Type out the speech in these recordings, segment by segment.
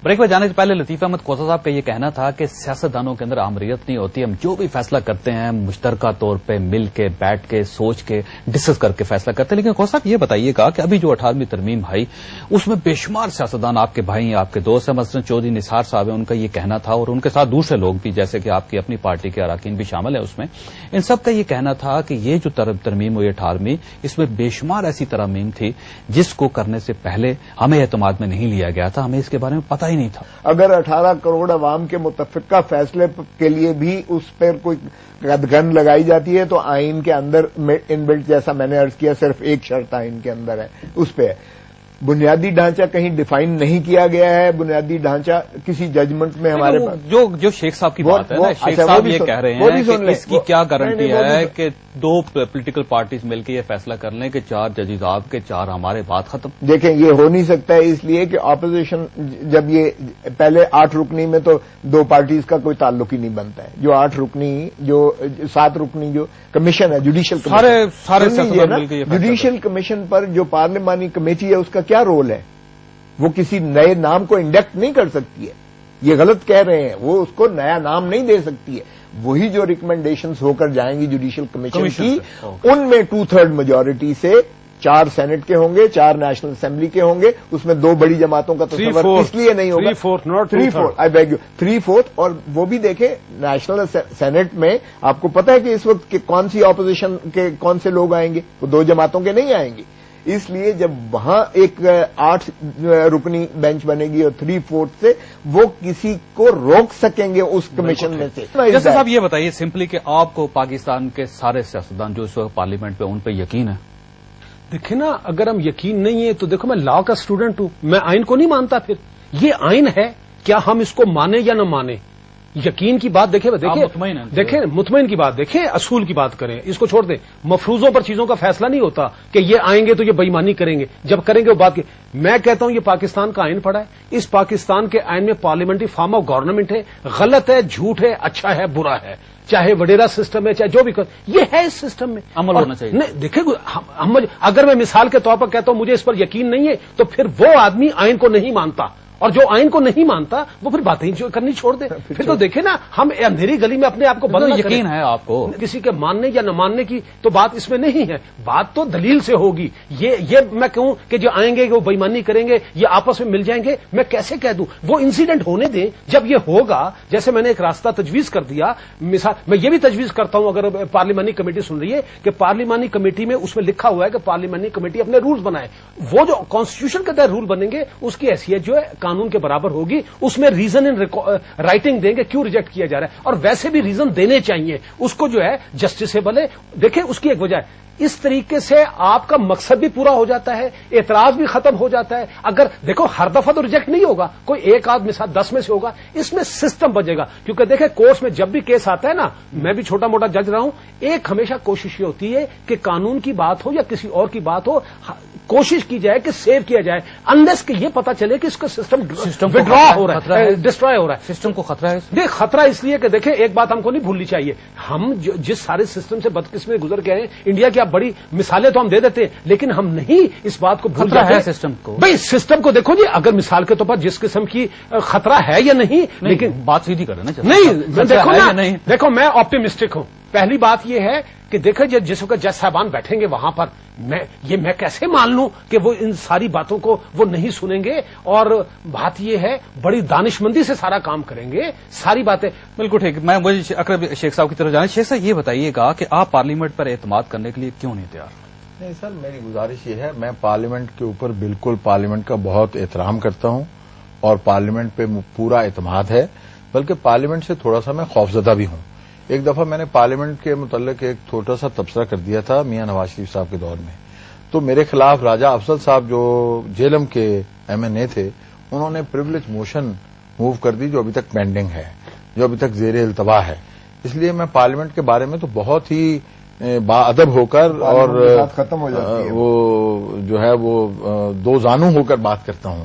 Break पर जाने से पहले लतीफ अहमद कोसा साहब का ये कहना था कि सियासतदानों के अंदर आमरीत नहीं होती, हम जो भी फैसला करते हैं मुश्तरका तौर पे मिल के बैठ के सोच के डिस्कस करके फैसला करते हैं। लेकिन कोसा साहब ये बताइएगा कि अभी जो 18वीं तरमीम आई उसमें बेशुमार सियासतदान आपके भाई आपके दोस्त हैं, मसलन चौधरी निसार साहब हैं, उनका ये कहना था और उनके साथ दूसरे लोग भी जैसे कि आपकी अपनी पार्टी के अरकान भी शामिल है उसमें, इन सब का ये कहना था कि ये जो तरमीम हुई 18वीं इसमें बेशुमार ऐसी तरमीम थी जिसको करने से पहले हमें एतमाद में नहीं लिया गया था, हमें इसके बारे में पता ही नहीं था। अगर 18 करोड़ अवाम के मुतफिका फैसले के लिए भी उस पर कोई गन लगाई जाती है तो आइन के अंदर इनबिल्ट, जैसा मैंने अर्ज किया, सिर्फ एक शर्त आइन के अंदर है, उस पे बुनियादी ढांचा कहीं डिफाइन नहीं किया गया है। बुनियादी ढांचा किसी जजमेंट में हमारे पास जो शेख साहब की बात है ना, शेख साहब ये कह रहे हैं कि इसकी क्या गारंटी है कि 2 पॉलिटिकल पार्टीज मिलकर ये फैसला कर लें कि 4 जजेस आपके 4 हमारे, बात खत्म। देखें, ये हो नहीं सकता है इसलिए कि ऑपोजिशन जब ये पहले 8 रुकनी में तो 2 पार्टीज का कोई ताल्लुक ही नहीं बनता है। जो 8 रुकनी, जो 7 रुकनी जो कमीशन है, जुडिशियल कमीशन, जुडिशियल कमीशन पर जो पार्लिमानी कमेटी है उसका क्या रोल है? वो किसी नए नाम को इंडक्ट नहीं कर सकती है, ये गलत कह रहे हैं, वो उसको नया नाम नहीं दे सकती है। वही जो रिकमेंडेशंस होकर जाएंगी जुडिशियल कमीशन की, उनमें 2/3 मेजॉरिटी से 4 सेनेट के होंगे, 4 नेशनल असेंबली के होंगे, उसमें 2 बड़ी जमातों का तस्वर इसलिए नहीं होगा। 3/4 आई बेग यू 3/4। और वो भी देखें, नेशनल सेनेट में आपको पता है कि इस वक्त कौन सी ऑपोजिशन के कौन से लोग आएंगे, वो 2 जमातों के नहीं आएंगे। इसलिए जब वहां एक 8 रुकनी बेंच बनेगी और 3/4 से वो किसी को रोक सकेंगे उस कमीशन में से। जैसे साहब ये बताइए सिंपली कि आपको पाकिस्तान के सारे सियासतदान जो इस वक्त पार्लियामेंट पे, उन पे यकीन है? देखिए ना, अगर हम यकीन नहीं है तो देखो, मैं लॉ का स्टूडेंट हूं, मैं आइन को नहीं मानता। फिर ये आइन है, क्या हम इसको माने या न माने? यकीन की बात देखें, मुतमईन की बात देखें, असूल की बात करें, इसको छोड़ दें। मफरूजों पर चीजों का फैसला नहीं होता कि ये आएंगे तो ये बेईमानी करेंगे, जब करेंगे वो बात की। मैं कहता हूं ये पाकिस्तान का आइन पड़ा है, इस पाकिस्तान के आइन में पार्लियामेंट्री फॉर्म ऑफ गवर्नमेंट है, गलत है, झूठ है, अच्छा है, बुरा है, चाहे वडेरा सिस्टम है, चाहे जो भी कर, ये है इस सिस्टम में अमल होना चाहिए। नहीं देखिए, अगर मैं मिसाल के तौर पर कहता हूं मुझे इस पर यकीन नहीं है, तो फिर वो आदमी आइन को नहीं मानता, और जो आइन को नहीं मानता वो फिर बातें करनी छोड़ दे। फिर तो देखे ना, हम अंधेरी गली में अपने आप को बदलना करें। यकीन है आपको किसी के मानने या न मानने की तो बात इसमें नहीं है, बात तो दलील से होगी। ये मैं कहूं कि जो आएंगे वो बेईमानी करेंगे, ये आपस में मिल जाएंगे, मैं कैसे कह दूं? वो इंसिडेंट होने दें, जब ये होगा, जैसे मैंने एक रास्ता तजवीज कर दिया। मिसाल मैं ये भी तजवीज करता हूं, अगर पार्लिमानी कमेटी सुन रही है, कि पार्लिमानी कमेटी में उसमें लिखा हुआ है कि पार्लिमानी कमेटी अपने रूल्स बनाए, वो जो कॉन्स्टिट्यूशन के तहत रूल बनेंगे उसकी हैसियत जो है कानून के बराबर होगी, उसमें रीजन इन राइटिंग देंगे क्यों रिजेक्ट किया जा रहा है, और वैसे भी रीजन देने चाहिए, उसको जो है जस्टिसेबल है। देखिए, उसकी एक वजह है, इस तरीके से आपका मकसद भी पूरा हो जाता है, एतराज भी खत्म हो जाता है। अगर देखो, हर दफा तो रिजेक्ट नहीं होगा, कोई एक आदमी साथ 10 में से होगा, इसमें सिस्टम बचेगा। क्योंकि देखे, कोर्ट्स में जब भी केस आता है ना, मैं भी छोटा मोटा जज रहा हूं, एक हमेशा कोशिश ये होती है कि कानून की बात हो या किसी और की बात हो, कोशिश की जाए कि सेव किया जाए, अनलेस कि ये पता चले कि इसका सिस्टम विड्रॉ हो रहा है, डिस्ट्रॉय हो रहा है। सिस्टम को खतरा है। देख, खतरा इसलिए कि देखें, एक बात हमको नहीं भूलनी चाहिए, हम जिस सारे सिस्टम से बदकिस्मती गुजर गए हैं, इंडिया की आप बड़ी मिसालें तो हम दे देते हैं, लेकिन हम नहीं इस बात को भूल जाते सिस्टम को। भाई सिस्टम को देखो जी, अगर मिसाल के तौर पर जिस किस्म की खतरा है या नहीं, लेकिन बात सीधी करें ना। नहीं, देखो ना, देखो मैं ऑप्टिमिस्टिक हूं। पहली बात यह है कि देखो, जिस वक्त जज साहबान बैठेंगे वहां पर, मैं कैसे मान लूं कि वो इन सारी बातों को वो नहीं सुनेंगे, और बात यह है बड़ी दानिशमंदी से सारा काम करेंगे, सारी बातें। बिल्कुल ठीक। मैं मुझे अकरम शेख साहब की तरफ जाना। शेख साहब ये बताइएगा कि आप पार्लियामेंट पर एतमाद करने के लिए क्यों नहीं तैयार? नहीं सर, मेरी गुजारिश ये है, मैं पार्लियामेंट के ऊपर बिल्कुल पार्लियामेंट का बहुत एहतराम करता हूं और पार्लियामेंट पे पूरा एतमाद है, बल्कि पार्लियामेंट से थोड़ा सा मैं खौफजदा भी हूं। एक दफा मैंने पार्लियामेंट के मुतल्लिक एक छोटा सा तबसरा कर दिया था मियां नवाज शरीफ साहब के दौर में, तो मेरे खिलाफ राजा अफजल साहब जो जेलम के MNA थे, उन्होंने प्रिविलेज मोशन मूव कर दी जो अभी तक पेंडिंग है, जो अभी तक जेर इल्तवा है। इसलिए मैं पार्लियामेंट के बारे में तो बहुत ही बाअदब होकर और खत्म हो जाती है, वो जो है वो दो जानू होकर बात करता हूं।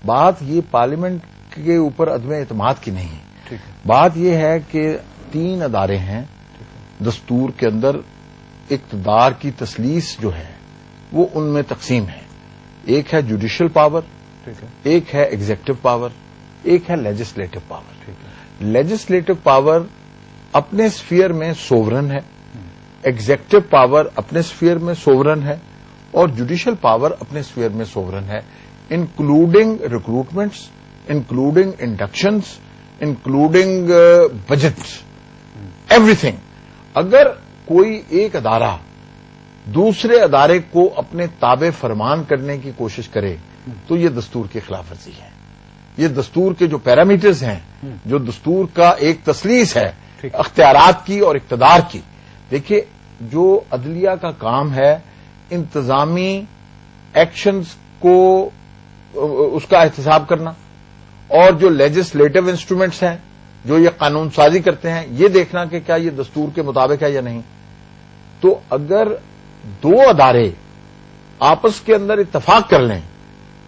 बात ये पार्लियामेंट के ऊपर अदम एतमाद की नहीं है, बात ये है कि 3 अदारे हैं दस्तूर के अंदर, इक्तदार की तसलीस जो है वो उनमें तकसीम है। एक है जुडिशियल पावर, एक है एग्जीक्यूटिव पावर, ایک ہے لیجسلیٹو پاور. لیجسلیٹو پاور اپنے اسفیئر میں سوورن ہے, ایگزیکٹو پاور اپنے اسفیئر میں سوورن ہے, اور جوڈیشل پاور اپنے اسفیئر میں سوورن ہے, including recruitments, including inductions, including budgets, everything. اگر کوئی ایک ادارہ دوسرے ادارے کو اپنے تابع فرمان کرنے کی کوشش کرے تو یہ دستور کی خلاف ورزی ہے. یہ دستور کے جو پیرامیٹرز ہیں, جو دستور کا ایک تسلیس ہے اختیارات کی اور اقتدار کی. دیکھیے, جو عدلیہ کا کام ہے انتظامی ایکشنز کو اس کا احتساب کرنا, اور جو لیجسلیٹو انسٹرومنٹس ہیں جو یہ قانون سازی کرتے ہیں یہ دیکھنا کہ کیا یہ دستور کے مطابق ہے یا نہیں. تو اگر دو ادارے آپس کے اندر اتفاق کر لیں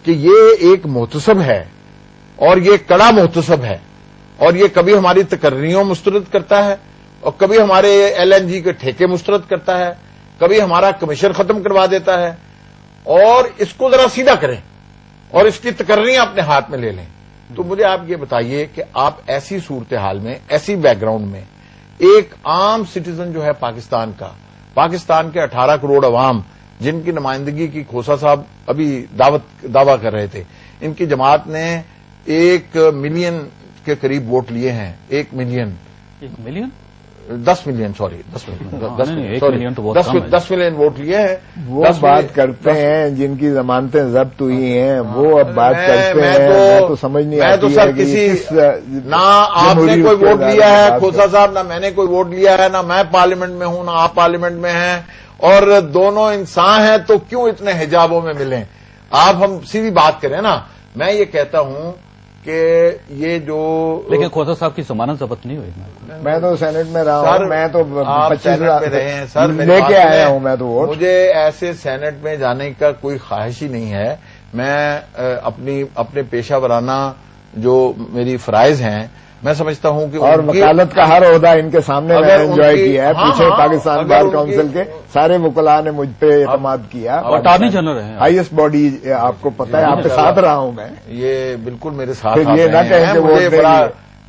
کہ یہ ایک محتسب ہے اور یہ کڑا محتسب ہے, اور یہ کبھی ہماری تقرریوں مسترد کرتا ہے اور کبھی ہمارے LNG کے ٹھیکے مسترد کرتا ہے, کبھی ہمارا کمیشن ختم کروا دیتا ہے, اور اس کو ذرا سیدھا کریں اور اس کی تقرریاں اپنے ہاتھ میں لے لیں, تو مجھے آپ یہ بتائیے کہ آپ ایسی صورتحال میں, ایسی بیک گراؤنڈ میں ایک عام سٹیزن جو ہے پاکستان کے 18 کروڑ عوام جن کی نمائندگی کی کھوسا صاحب ابھی دعویٰ کر رہے تھے, ان کی جماعت نے 1 ملین کے قریب ووٹ لیے ہیں. 1 million 10 million sorry 10 million vote لیے ہیں. وہ بات کرتے ہیں جن کی ضمانتیں ضبط ہوئی ہیں, وہ اب بات کرتے ہیں. میں تو سمجھ نہیں آتی میں تو سر کسی نہ آپ نے کوئی ووٹ لیا ہے کھوسا صاحب, نہ میں نے کوئی ووٹ لیا ہے, نہ میں پارلیمنٹ میں ہوں نہ آپ پارلیمنٹ میں ہیں, اور دونوں انسان ہیں تو کیوں اتنے حجابوں میں ملیں. آپ ہم سیدھی بات کریں نا. میں یہ کہتا ہوں کہ یہ جو لیکن کھوسا صاحب کی ضمانت ضبط نہیں ہوئی. میں تو سینٹ میں رہا ہوں, میں تو 25 میں رہے ہیں سر, لے کے آیا ہوں میں تو ووٹ. مجھے ایسے سینٹ میں جانے کا کوئی خواہش ہی نہیں ہے. میں اپنے پیشہ ورانہ جو میری فرائض ہیں میں سمجھتا ہوں کہ اور وکالت کا ہر عہدہ ان کے سامنے میں نے انجوائے کیا ہے. پیچھے پاکستان بار کونسل کے سارے وکلاء نے مجھ پہ اعتماد کیا. اٹارنی جنرل ہے, ہائیسٹ باڈی, آپ کو پتا ہے, آپ کے ساتھ رہا ہوں میں. یہ بالکل میرے ساتھ یہ نہ کہیں کہ مجھے بڑا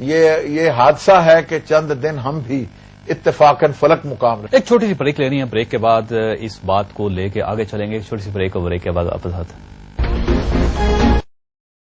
یہ حادثہ ہے کہ چند دن ہم بھی اتفاقاً فلک مقام رہے. ایک چھوٹی سی بریک لینی ہے, بریک کے بعد اس بات کو لے کے آگے چلیں گے. ایک چھوٹی سی بریک, اور بریک کے بعد واپس آتے ہیں.